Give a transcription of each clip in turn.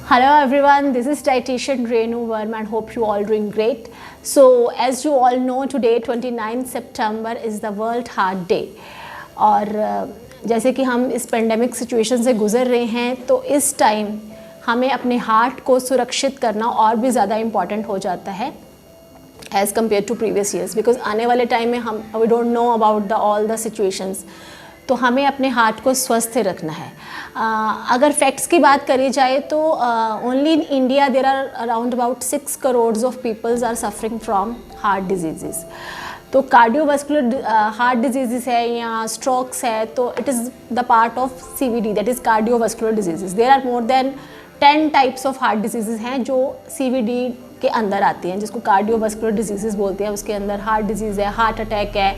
Hello everyone, this is dietitian Renu Verma and hope you all doing great. So as you all know, today 29 September is the World Heart Day और जैसे कि हम इस pandemic situation से गुज़र रहे हैं तो इस टाइम हमें अपने हार्ट को सुरक्षित करना और भी ज़्यादा इम्पॉर्टेंट हो जाता है as compare to previous years, because आने वाले टाइम में हम we don't know about all the situations, तो हमें अपने हार्ट को स्वस्थ रखना है। अगर फैक्ट्स की बात करी जाए तो only in India there are around about 6 crore of peoples are suffering from heart disease. तो कार्डियोवास्कुलर हार्ट डिजीज़ है या स्ट्रोक्स है तो it is the part of CVD, that is cardiovascular disease. There are more than 10 types of heart disease हैं जो CVD के अंदर आती हैं, जिसको कार्डियोवास्कुलर डिजीज़ बोलते हैं। उसके अंदर हार्ट डिजीज़ है, हार्ट अटैक है,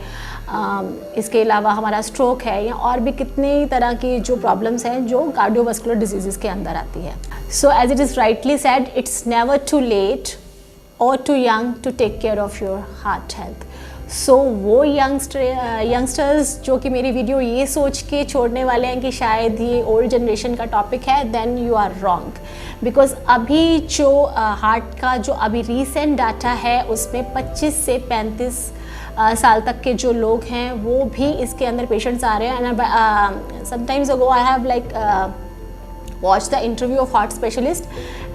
इसके अलावा हमारा स्ट्रोक है या और भी कितनी तरह की जो प्रॉब्लम्स हैं जो कार्डियोवास्कुलर डिजीज़ के अंदर आती है। So as it is rightly said, it's never too late और too young to take care of your heart health. So वो यंगस्टर्स जो कि मेरी वीडियो ये सोच के छोड़ने वाले हैं कि शायद ये ओल्ड जनरेशन का टॉपिक है, then you are wrong. Because अभी जो हार्ट का जो अभी रीसेंट डाटा है उसमें 25 से 35 साल तक के जो लोग हैं वो भी इसके अंदर पेशेंट्स आ रहे हैं। And sometimes ago I have like watch the interview of heart specialist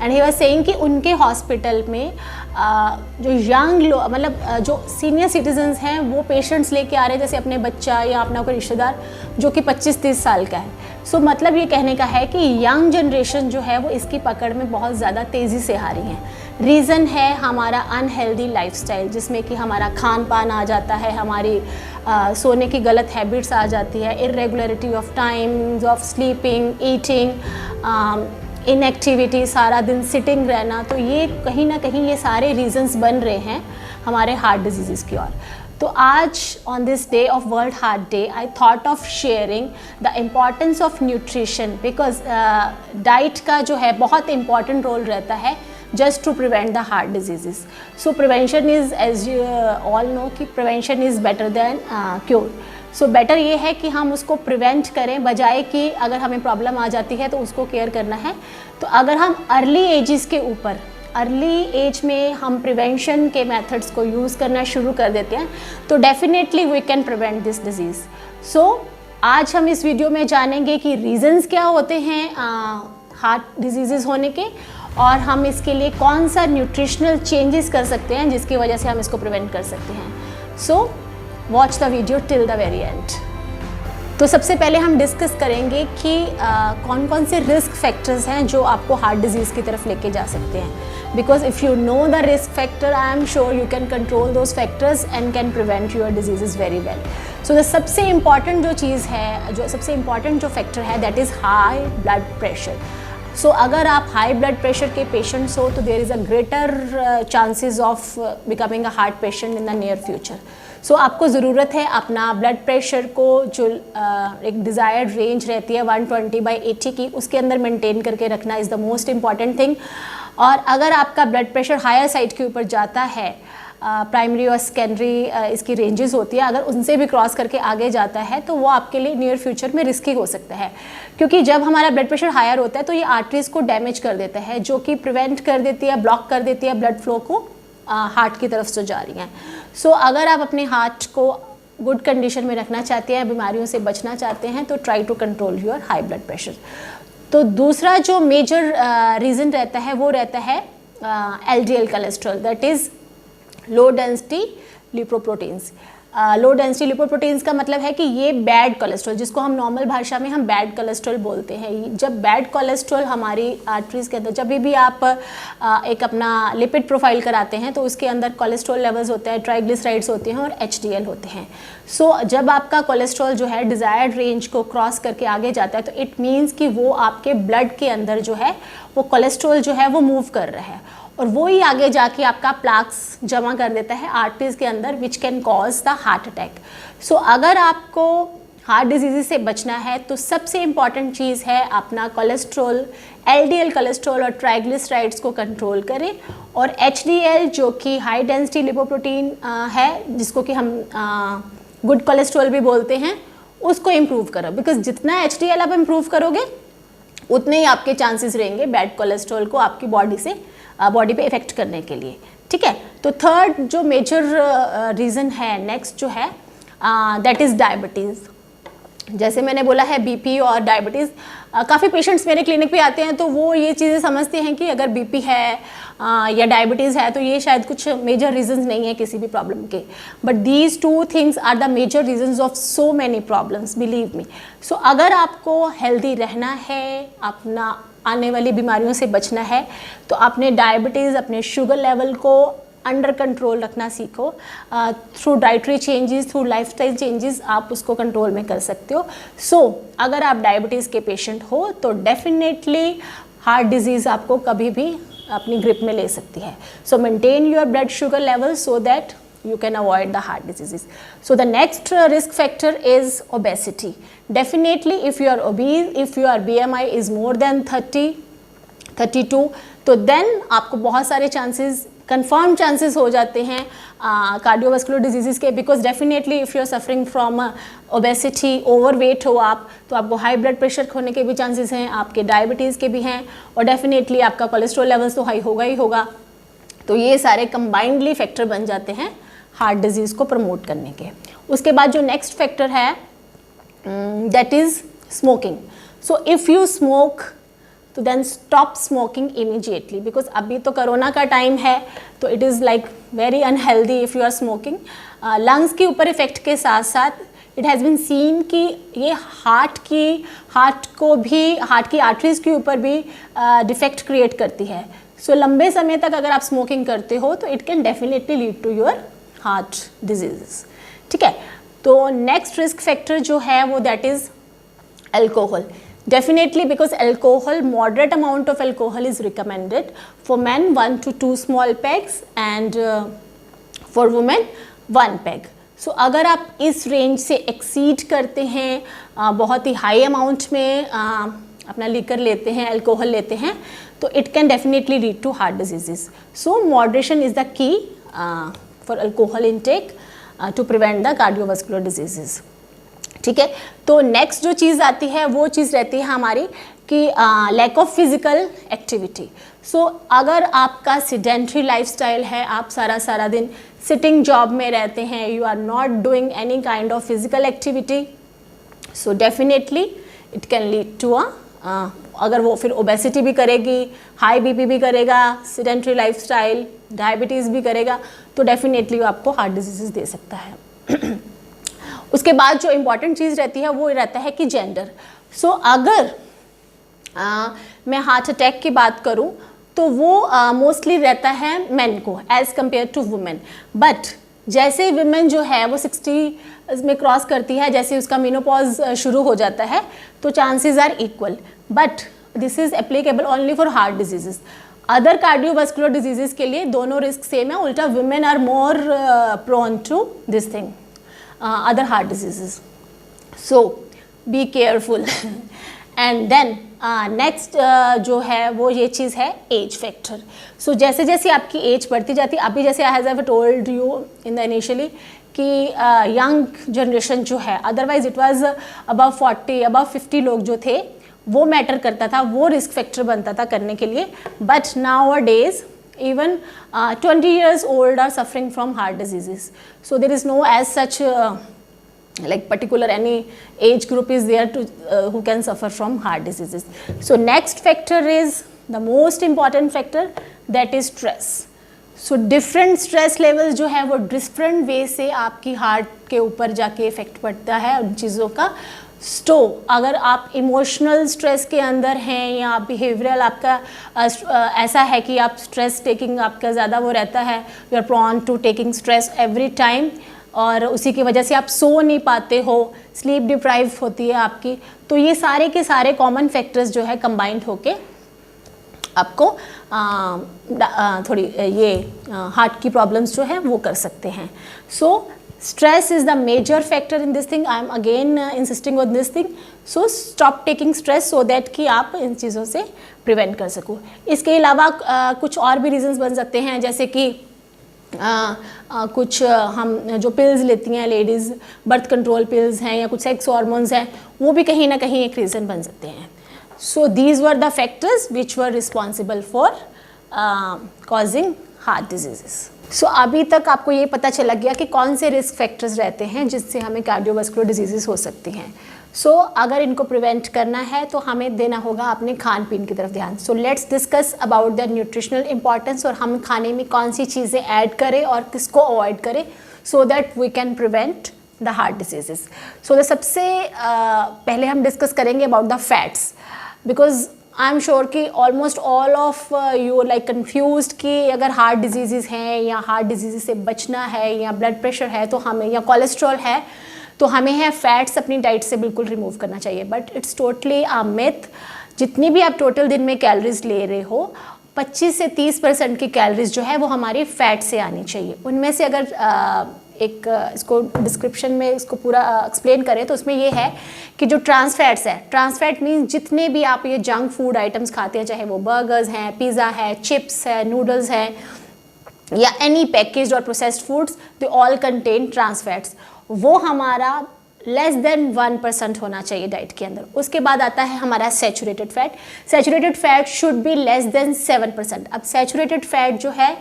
and he was saying कि उनके हॉस्पिटल में जो यंग लोग मतलब जो सीनियर सिटीजन्स हैं वो पेशेंट्स लेके आ रहे हैं, जैसे अपने बच्चा या अपना कोई रिश्तेदार जो कि 25-30 साल का है। सो मतलब ये कहने का है कि यंग जनरेशन जो है वो इसकी पकड़ में बहुत ज़्यादा तेज़ी से आ रही है। रीज़न है हमारा अनहेल्दी लाइफस्टाइल, जिसमें कि हमारा खान पान आ जाता है, हमारी सोने की गलत हैबिट्स आ जाती है, irregularity of times of sleeping, eating, inactivity, सारा दिन सिटिंग रहना। तो ये कहीं ना कहीं ये सारे रीजंस बन रहे हैं हमारे हार्ट डिजीज़ की ओर। तो आज on this day of world heart day I thought of sharing the importance of nutrition, because diet का जो है बहुत इम्पॉर्टेंट रोल रहता है just to prevent the heart diseases. So prevention is, as you all know, कि prevention is better than cure. So better ये है कि हम उसको prevent करें बजाय कि अगर हमें problem आ जाती है तो उसको care करना है। तो अगर हम early ages के ऊपर अर्ली एज में हम प्रिवेंशन के मेथड्स को यूज़ करना शुरू कर देते हैं तो definitely we can prevent this disease. So आज हम इस वीडियो में जानेंगे कि रीजंस क्या होते हैं हार्ट डिजीज़ होने के और हम इसके लिए कौन सा न्यूट्रिशनल चेंजेस कर सकते हैं जिसकी वजह से हम इसको प्रिवेंट कर सकते हैं। So watch the video till the very and. तो सबसे पहले हम डिस्कस करेंगे कि कौन कौन से रिस्क फैक्टर्स हैं जो आपको हार्ट डिजीज़ की तरफ लेके जा सकते हैं। Because if you know the risk factor, I am sure you can control those factors and can prevent your disease very well. So the सबसे इम्पॉर्टेंट जो चीज़ है, जो सबसे इम्पॉर्टेंट जो फैक्टर है, that is high blood pressure. So अगर आप हाई ब्लड प्रेशर के पेशेंट्स हो तो there is a greater chances of becoming a heart patient in the near future. So आपको ज़रूरत है अपना ब्लड प्रेशर को जो एक डिज़ायर्ड रेंज रहती है 120/80 की, उसके अंदर मेंटेन करके रखना is the most important thing. और अगर आपका ब्लड प्रेशर हायर साइड के ऊपर जाता है, प्राइमरी और सेकेंडरी इसकी रेंजेस होती है, अगर उनसे भी क्रॉस करके आगे जाता है तो वो आपके लिए नियर फ्यूचर में रिस्की हो सकता है, क्योंकि जब हमारा ब्लड प्रेशर हायर होता है तो ये आर्टरीज़ को डैमेज कर देता है, जो कि प्रिवेंट कर देती है, ब्लॉक कर देती है ब्लड फ्लो को हार्ट की तरफ से जा रही हैं। सो अगर आप अपने हार्ट को गुड कंडीशन में रखना चाहते हैं, बीमारियों से बचना चाहते हैं, तो try to control your high blood pressure. तो दूसरा जो मेजर रीज़न रहता है वो रहता है LDL cholesterol, that is low density lipoproteins. Low density lipoproteins का मतलब है कि ये बैड कोलेस्ट्रॉल, जिसको हम नॉर्मल भाषा में हम बैड कोलेस्ट्रॉल बोलते हैं। जब बैड कोलेस्ट्रॉल हमारी आर्टरीज़ के अंदर, जब भी आप एक अपना लिपिड प्रोफाइल कराते हैं तो उसके अंदर कोलेस्ट्रॉल लेवल्स होते हैं, ट्राइग्लिसराइड्स होते हैं और HDL होते हैं। सो जब आपका कोलेस्ट्रॉल जो है डिज़ायर्ड रेंज को क्रॉस करके आगे जाता है तो इट मीन्स कि वो आपके ब्लड के अंदर जो है वो कोलेस्ट्रॉल जो है वो मूव कर रहा है और वो ही आगे जाके आपका प्लाक्स जमा कर देता है आर्टरीज़ के अंदर, which can cause the heart attack. So अगर आपको हार्ट डिजीज़ से बचना है तो सबसे इम्पॉर्टेंट चीज़ है अपना कोलेस्ट्रॉल, LDL कोलेस्ट्रॉल और ट्राइग्लिसराइड्स को कंट्रोल करें, और HDL जो कि हाई डेंसिटी लिपोप्रोटीन है, जिसको कि हम गुड कोलेस्ट्रॉल भी बोलते हैं, उसको इम्प्रूव करो। बिकॉज जितना HDL आप इम्प्रूव करोगे उतने ही आपके चांसेस रहेंगे बैड कोलेस्ट्रॉल को आपकी बॉडी पे इफेक्ट करने के लिए। ठीक है, तो थर्ड जो मेजर रीज़न है नेक्स्ट जो है दैट इज़ डायबिटीज़। जैसे मैंने बोला है बीपी और डायबिटीज़, काफ़ी पेशेंट्स मेरे क्लिनिक पे आते हैं तो वो ये चीज़ें समझते हैं कि अगर बीपी है या डायबिटीज़ है तो ये शायद कुछ मेजर रीजंस नहीं है किसी भी प्रॉब्लम के, but these two things are the major reasons of so many problems, believe me. So अगर आपको हेल्दी रहना है, अपना आने वाली बीमारियों से बचना है, तो अपने डायबिटीज़, अपने शुगर लेवल को अंडर कंट्रोल रखना सीखो। Through dietary changes, through lifestyle changes आप उसको कंट्रोल में कर सकते हो। सो अगर आप डायबिटीज़ के पेशेंट हो तो डेफिनेटली हार्ट डिजीज़ आपको कभी भी अपनी ग्रिप में ले सकती है। सो maintain your blood sugar level so that you can avoid the heart diseases. So the next risk factor is obesity. Definitely if you are obese, if your BMI is more than 32, तो then आपको बहुत सारे chances, confirm chances हो जाते हैं cardiovascular disease के, because definitely if you are suffering from obesity, overweight हो आप, तो आपको हाई ब्लड प्रेशर होने के भी चांसेस हैं, आपके डायबिटीज़ के भी हैं, और डेफिनेटली आपका कोलेस्ट्रॉल लेवल्स तो हाई होगा ही होगा। तो ये सारे कंबाइंडली फैक्टर बन जाते हैं हार्ट डिजीज़ को प्रमोट करने के। उसके बाद जो नेक्स्ट फैक्टर है that is smoking. So if you smoke तो then stop smoking immediately, because अभी तो कोरोना का टाइम है तो it is like very unhealthy if you are smoking. Lungs के ऊपर इफेक्ट के साथ साथ इट हैज़ बीन सीन कि ये हार्ट की आर्टरीज के ऊपर भी डिफेक्ट क्रिएट करती है। सो लंबे समय तक अगर आप स्मोकिंग करते हो तो it can definitely lead to your heart disease. ठीक है, तो नेक्स्ट रिस्क फैक्टर जो है वो that is alcohol. Definitely, because alcohol, moderate amount of alcohol is recommended for men 1 to 2 small pegs and for women 1 peg. So अगर आप इस range से एक्सीड करते हैं, बहुत ही हाई अमाउंट में अपना लीकर लेते हैं, अल्कोहल लेते हैं, तो it can definitely lead to heart diseases. So moderation is the key for alcohol intake to prevent the cardiovascular diseases. ठीक है, तो नेक्स्ट जो चीज़ आती है वो चीज़ रहती है हमारी कि लैक ऑफ फिजिकल एक्टिविटी। सो अगर आपका सिडेंट्री लाइफस्टाइल है, आप सारा दिन सिटिंग जॉब में रहते हैं, you are not doing any kind of physical activity, so definitely it can lead to अगर वो फिर ओबेसिटी भी करेगी, हाई बीपी भी करेगा, सिडेंट्री लाइफस्टाइल, डायबिटीज़ भी करेगा, तो डेफिनेटली वो आपको हार्ट डिजीज़ दे सकता है। उसके बाद जो इम्पॉर्टेंट चीज़ रहती है वो रहता है कि जेंडर। सो अगर मैं हार्ट अटैक की बात करूं तो वो मोस्टली रहता है मेन को as compare to women, but जैसे वुमेन जो है वो 60 में क्रॉस करती है, जैसे उसका मेनोपॉज शुरू हो जाता है, तो chances are equal, but this is applicable only for heart diseases. Other cardiovascular diseases के लिए दोनों रिस्क सेम है, उल्टा women are more prone to this thing, other heart diseases. So be careful. And then next जो है वो ये चीज़ है एज फैक्टर। सो जैसे जैसे आपकी एज बढ़ती जाती है, अभी जैसे as I told you in the initially कि यंग जनरेशन जो है, otherwise it was above 40 above 50 लोग जो थे वो मैटर करता था, वो रिस्क फैक्टर बनता था करने के लिए, but now a days even 20 years old are suffering from heart diseases. So there is no as such like particular any age group is there to who can suffer from heart diseases. So next factor is the most important factor, that is stress. So different stress levels जो है वो different way से आपकी heart के ऊपर जाके effect पड़ता है उन चीज़ों का। तो अगर आप इमोशनल स्ट्रेस के अंदर हैं या बिहेवियरल आपका ऐसा है कि आप स्ट्रेस टेकिंग आपका ज़्यादा वो रहता है, you are prone to taking stress every time, और उसी की वजह से आप सो नहीं पाते हो, स्लीप डिप्राइव होती है आपकी, तो ये सारे के सारे कॉमन फैक्टर्स जो है कंबाइंड होके आपको थोड़ी ये हार्ट की प्रॉब्लम्स जो है वो कर सकते हैं। सो stress is the major factor in this thing. I am again insisting on this thing. So stop taking stress so that कि आप इन चीज़ों से prevent कर सको। इसके अलावा कुछ और भी reasons बन सकते हैं, जैसे कि कुछ हम जो पिल्स लेती हैं लेडीज़, बर्थ कंट्रोल पिल्स हैं या कुछ सेक्स हार्मोन्स हैं, वो भी कहीं ना कहीं एक रीज़न बन सकते हैं। So these were the factors which were responsible for causing heart diseases. So अभी तक आपको ये पता चला गया कि कौन से रिस्क फैक्टर्स रहते हैं जिससे हमें कार्डियोवास्कुलर डिजीजेस हो सकती हैं. सो अगर इनको प्रिवेंट करना है तो हमें देना होगा अपने खान पीन की तरफ ध्यान. So let's discuss about the nutritional importance और हम खाने में कौन सी चीज़ें ऐड करें और किसको अवॉइड करें so that we can prevent the heart diseases. So सबसे पहले हम डिस्कस करेंगे about the fats, because I am sure कि almost all of you like confused कि अगर हार्ट डिजीज़ हैं या हार्ट डिजीज़ से बचना है या ब्लड प्रेशर है तो हमें, या कोलेस्ट्रॉल है तो हमें है फैट्स अपनी डाइट से बिल्कुल रिमूव करना चाहिए. But it's totally a myth. जितनी भी आप टोटल दिन में कैलोरीज ले रहे हो 25 से 30% की कैलोरीज जो है वो हमारी फैट से आनी चाहिए. उनमें से अगर इसको डिस्क्रिप्शन में इसको पूरा एक्सप्लेन करें तो उसमें ये है कि जो ट्रांस फैट्स है, ट्रांस फैट मीन्स जितने भी आप ये जंक फूड आइटम्स खाते हैं, चाहे वो बर्गर्स हैं, पिज़्ज़ा है, चिप्स है, नूडल्स हैं या एनी पैकेज्ड और processed foods, they all contain trans fats. वो हमारा लेस देन 1% होना चाहिए डाइट के अंदर. उसके बाद आता है हमारा saturated fat. Saturated fat should be less than 7%. अब सैचुरेटेड फैट जो है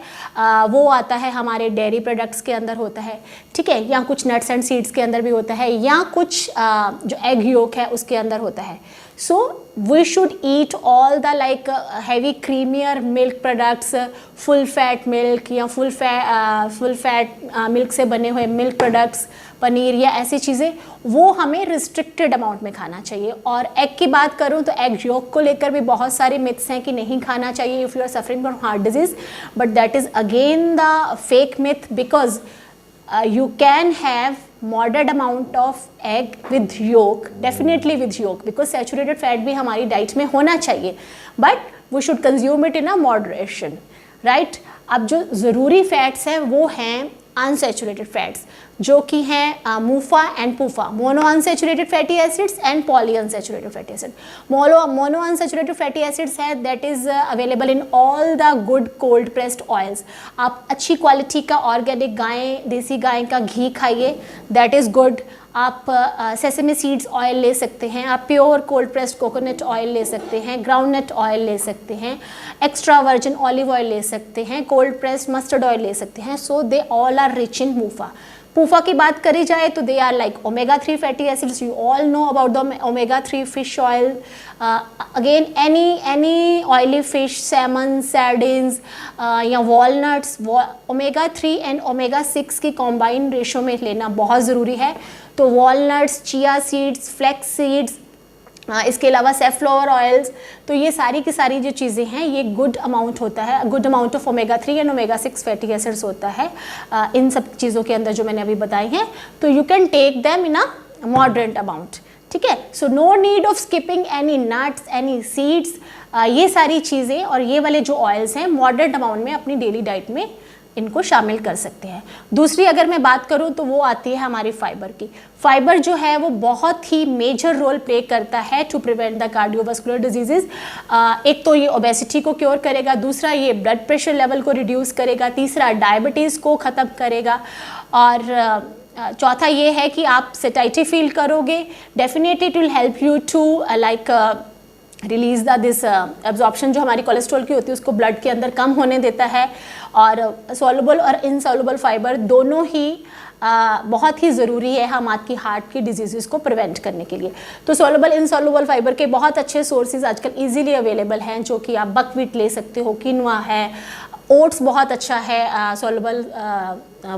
वो आता है हमारे डेयरी प्रोडक्ट्स के अंदर होता है, ठीक है, या कुछ नट्स एंड सीड्स के अंदर भी होता है, या कुछ जो एग योक है उसके अंदर होता है. So we should eat all the like heavy creamier milk products, full fat milk या full fat milk से बने हुए milk products, पनीर या ऐसी चीज़ें, वो हमें रिस्ट्रिक्टेड अमाउंट में खाना चाहिए. और एग की बात करूँ तो एग योक को लेकर भी बहुत सारे मिथ्स हैं कि नहीं खाना चाहिए if you are suffering from heart disease, but that is again the fake myth, because you can have moderate amount of egg with yolk, definitely with yolk, because saturated fat भी हमारी diet में होना चाहिए, but we should consume it in a moderation, right? अब जो ज़रूरी fats हैं वो हैं अनसेचुरेटेड फैट्स, जो कि हैं MUFA and PUFA, mono unsaturated fatty acids and poly unsaturated fatty acid. Mono unsaturated fatty acids है that is available in all the good cold pressed oils. आप अच्छी क्वालिटी का ऑर्गेनिक देसी गाय का घी खाइए, दैट इज़ गुड. आप sesame seeds oil ले सकते हैं, आप pure cold pressed coconut oil ले सकते हैं, ग्राउंडनट ऑयल ले सकते हैं, एक्स्ट्रा वर्जिन ऑलिव ऑयल ले सकते हैं, कोल्ड प्रेस्ड मस्टर्ड ऑयल ले सकते हैं. So they all are rich in MUFA. PUFA की बात करी जाए तो they are like omega 3 fatty acids. You all know about the omega 3 fish oil. Again any oily fish, salmon, sardines या walnuts, omega 3 and omega 6 की combine ratio में लेना बहुत ज़रूरी है. तो walnuts, chia seeds, flax seeds, इसके अलावा सेफ्लावर ऑयल्स, तो ये सारी की सारी जो चीज़ें हैं ये गुड अमाउंट होता है, good amount of omega 3 and omega 6 fatty acids होता है इन सब चीज़ों के अंदर जो मैंने अभी बताई हैं. तो you can take them in a moderate amount, ठीक है. So no need of skipping any nuts, any seeds. ये सारी चीज़ें और ये वाले जो ऑयल्स हैं मॉडरेट अमाउंट में अपनी डेली डाइट में इनको शामिल कर सकते हैं. दूसरी अगर मैं बात करूं तो वो आती है हमारी फाइबर की. फाइबर जो है वो बहुत ही मेजर रोल प्ले करता है to prevent the cardiovascular diseases. एक तो ये ओबेसिटी को क्योर करेगा, दूसरा ये ब्लड प्रेशर लेवल को रिड्यूस करेगा, तीसरा डायबिटीज़ को ख़त्म करेगा, और चौथा ये है कि आप सेटाइटी फील करोगे. Definitely it will help you to like release the this absorption जो हमारी कोलेस्ट्रॉल की होती है उसको ब्लड के अंदर कम होने देता है. और सॉल्युबल और इनसॉल्युबल फाइबर दोनों ही बहुत ही ज़रूरी है हम आपकी हार्ट की डिजीज़ को प्रिवेंट करने के लिए. तो सॉल्युबल इनसॉल्युबल फाइबर के बहुत अच्छे सोर्सेज आजकल इजीली अवेलेबल हैं, जो कि आप बकव्हीट ले सकते हो, किनवा है, ओट्स बहुत अच्छा है सॉल्युबल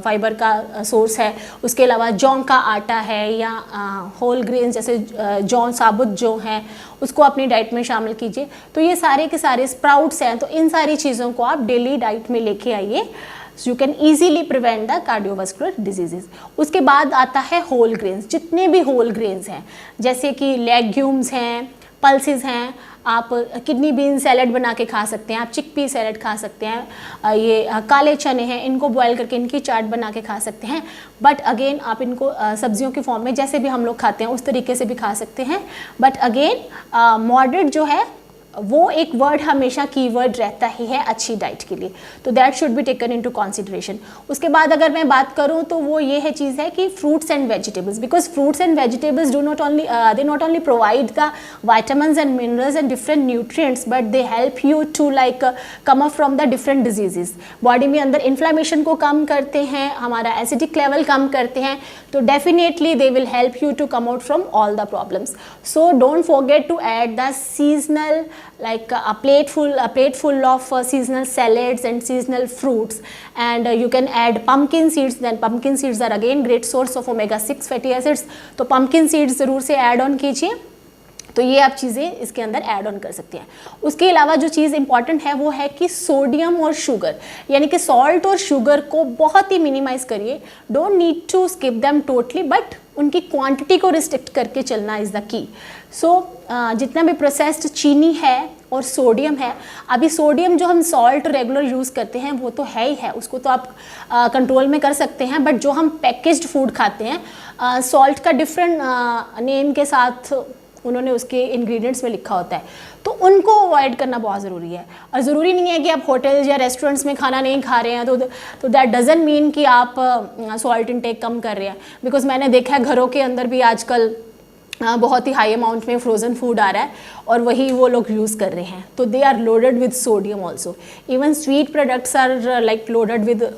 फाइबर का सोर्स है. उसके अलावा जौ का आटा है या होल ग्रेन जैसे जौ साबुत जो हैं उसको अपनी डाइट में शामिल कीजिए. तो ये सारे के सारे स्प्राउट्स हैं, तो इन सारी चीज़ों को आप डेली डाइट में लेके आइए. You can easily prevent the cardiovascular diseases. उसके बाद आता है होल ग्रेन्स. जितने भी होल ग्रेन्स हैं जैसे कि लेग्यूम्स हैं, पल्सेस हैं, आप किडनी बीन सैलड बना के खा सकते हैं, आप चिकपी सैलड खा सकते हैं, ये काले चने हैं इनको बॉयल करके इनकी चाट बना के खा सकते हैं. बट अगेन आप इनको सब्जियों के फॉर्म में जैसे भी हम लोग खाते हैं उस तरीके से भी खा सकते हैं. बट अगेन मॉडरेट जो है वो एक वर्ड हमेशा कीवर्ड रहता ही है अच्छी डाइट के लिए, तो that should be taken into consideration. उसके बाद अगर मैं बात करूँ तो वो ये है चीज़ है कि fruits and vegetables, because fruits and vegetables do not only they not only provide the vitamins and minerals and different nutrients, but they help you to like come up from the different diseases। Body में अंदर inflammation को कम करते हैं, हमारा acidic level कम करते हैं, तो definitely they will help you to come out from all the problems. So don't forget to add the seasonal like a plate full of seasonal salads and seasonal fruits, and you can add pumpkin seeds। then pumpkin seeds are again great source of omega-6 fatty acids, तो pumpkin seeds ज़रूर से add on कीजिए। तो ये आप चीज़ें इसके अंदर ऐड ऑन कर सकते हैं। उसके अलावा जो चीज़ इंपॉर्टेंट है वो है कि सोडियम और शुगर, यानी कि सॉल्ट और शुगर को बहुत ही मिनिमाइज करिए। Don't need to skip them totally, but उनकी क्वांटिटी को रिस्ट्रिक्ट करके चलना इज़ द की। सो जितना भी प्रोसेस्ड चीनी है और सोडियम है, अभी सोडियम जो हम सॉल्ट रेगुलर यूज़ करते हैं वो तो है ही है, उसको तो आप कंट्रोल में कर सकते हैं, बट जो हम पैकेज्ड फूड खाते हैं सॉल्ट का डिफरेंट नेम के साथ उन्होंने उसके इंग्रेडिएंट्स में लिखा होता है, तो उनको अवॉइड करना बहुत ज़रूरी है। और ज़रूरी नहीं है कि आप होटल्स या रेस्टोरेंट्स में खाना नहीं खा रहे हैं तो दैट डजंट मीन कि आप सॉल्ट इनटेक कम कर रहे हैं, बिकॉज मैंने देखा है घरों के अंदर भी आजकल बहुत ही हाई अमाउंट में फ्रोज़न फूड आ रहा है और वही वो लोग यूज़ कर रहे हैं, तो they are loaded with sodium also. Even sweet products are like loaded with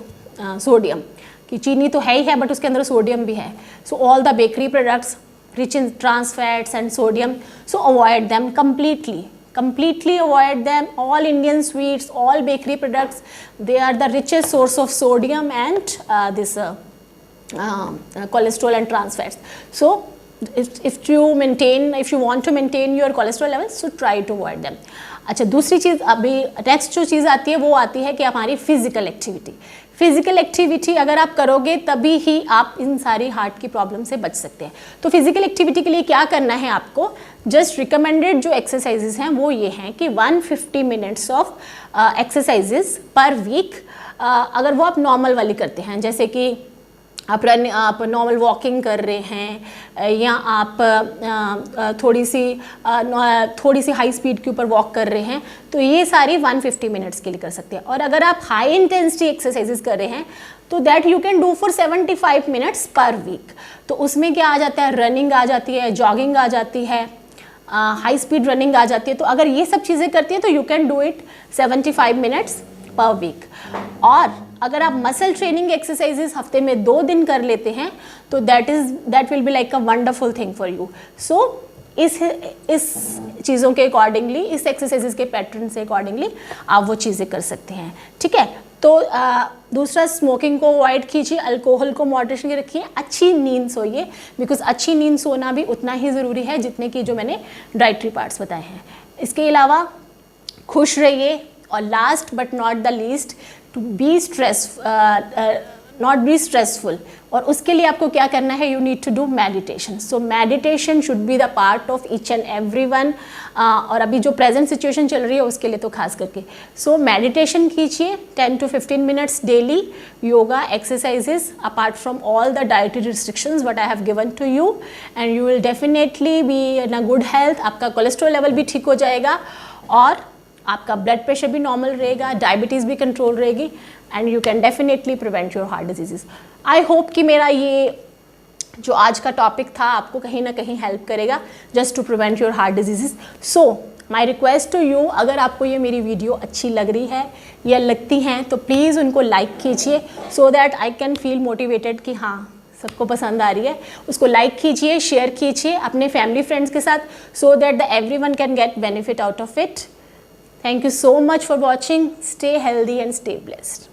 sodium, कि चीनी तो है ही है बट उसके अंदर सोडियम भी है। So all the bakery products rich in trans fats and sodium, so avoid them completely avoid them। all Indian sweets, all bakery products, they are the richest source of sodium and this cholesterol and trans fats। so if you want to maintain your cholesterol levels, so try to avoid them। अच्छा, दूसरी चीज़ अभी next जो चीज़ आती है वो आती है कि हमारी फिजिकल एक्टिविटी अगर आप करोगे तभी ही आप इन सारी हार्ट की प्रॉब्लम से बच सकते हैं। तो फिजिकल एक्टिविटी के लिए क्या करना है आपको, जस्ट रिकमेंडेड जो एक्सरसाइजेज हैं वो ये हैं कि 150 minutes of exercises per week, अगर वो आप नॉर्मल वाली करते हैं, जैसे कि आप नॉर्मल वॉकिंग कर रहे हैं या आप थोड़ी सी हाई स्पीड के ऊपर वॉक कर रहे हैं, तो ये सारी 150 मिनट्स के लिए कर सकते हैं। और अगर आप हाई इंटेंसिटी एक्सरसाइजेज कर रहे हैं तो that you can do for 75 minutes per week. तो उसमें क्या आ जाता है, रनिंग आ जाती है, जॉगिंग आ जाती है, हाई स्पीड रनिंग आ जाती है। तो अगर ये सब चीज़ें करती हैं तो you can do it 75 minutes per week. और अगर आप मसल ट्रेनिंग एक्सरसाइजेस हफ्ते में 2 दिन कर लेते हैं तो that will be like a wonderful thing for you. So इस चीज़ों के अकॉर्डिंगली, इस एक्सरसाइजेस के पैटर्न से अकॉर्डिंगली आप वो चीज़ें कर सकते हैं, ठीक है। तो दूसरा, स्मोकिंग को अवॉइड कीजिए, अल्कोहल को मॉडरेशन के रखिए, अच्छी नींद सोइए, बिकॉज अच्छी नींद सोना भी उतना ही ज़रूरी है जितने की जो मैंने डाइटरी पार्ट्स बताए हैं। इसके अलावा खुश रहिए, और last but not the least, to be not be stressful. और उसके लिए आपको क्या करना है, you need to do meditation. So meditation should be the part of each and every one, और अभी जो प्रेजेंट सिचुएशन चल रही है उसके लिए तो खास करके। सो मेडिटेशन कीजिए 10 to 15 minutes daily, yoga exercises apart from all the dietary restrictions what I have given to you, and you will definitely be in a good health. आपका कोलेस्ट्रॉल लेवल भी ठीक हो जाएगा और आपका ब्लड प्रेशर भी normal रहेगा, diabetes भी कंट्रोल रहेगी, and you can definitely prevent your heart diseases. I hope कि मेरा ये जो आज का टॉपिक था आपको कहीं ना कहीं हेल्प करेगा just to prevent your heart diseases. So my request to you, अगर आपको ये मेरी वीडियो अच्छी लग रही है या लगती हैं तो प्लीज़ उनको लाइक कीजिए, so that I can feel motivated कि हाँ सबको पसंद आ रही है। उसको लाइक कीजिए, शेयर कीजिए अपने फैमिली फ्रेंड्स के साथ, so that the everyone can get benefit out of it. Thank you so much for watching. Stay healthy and stay blessed.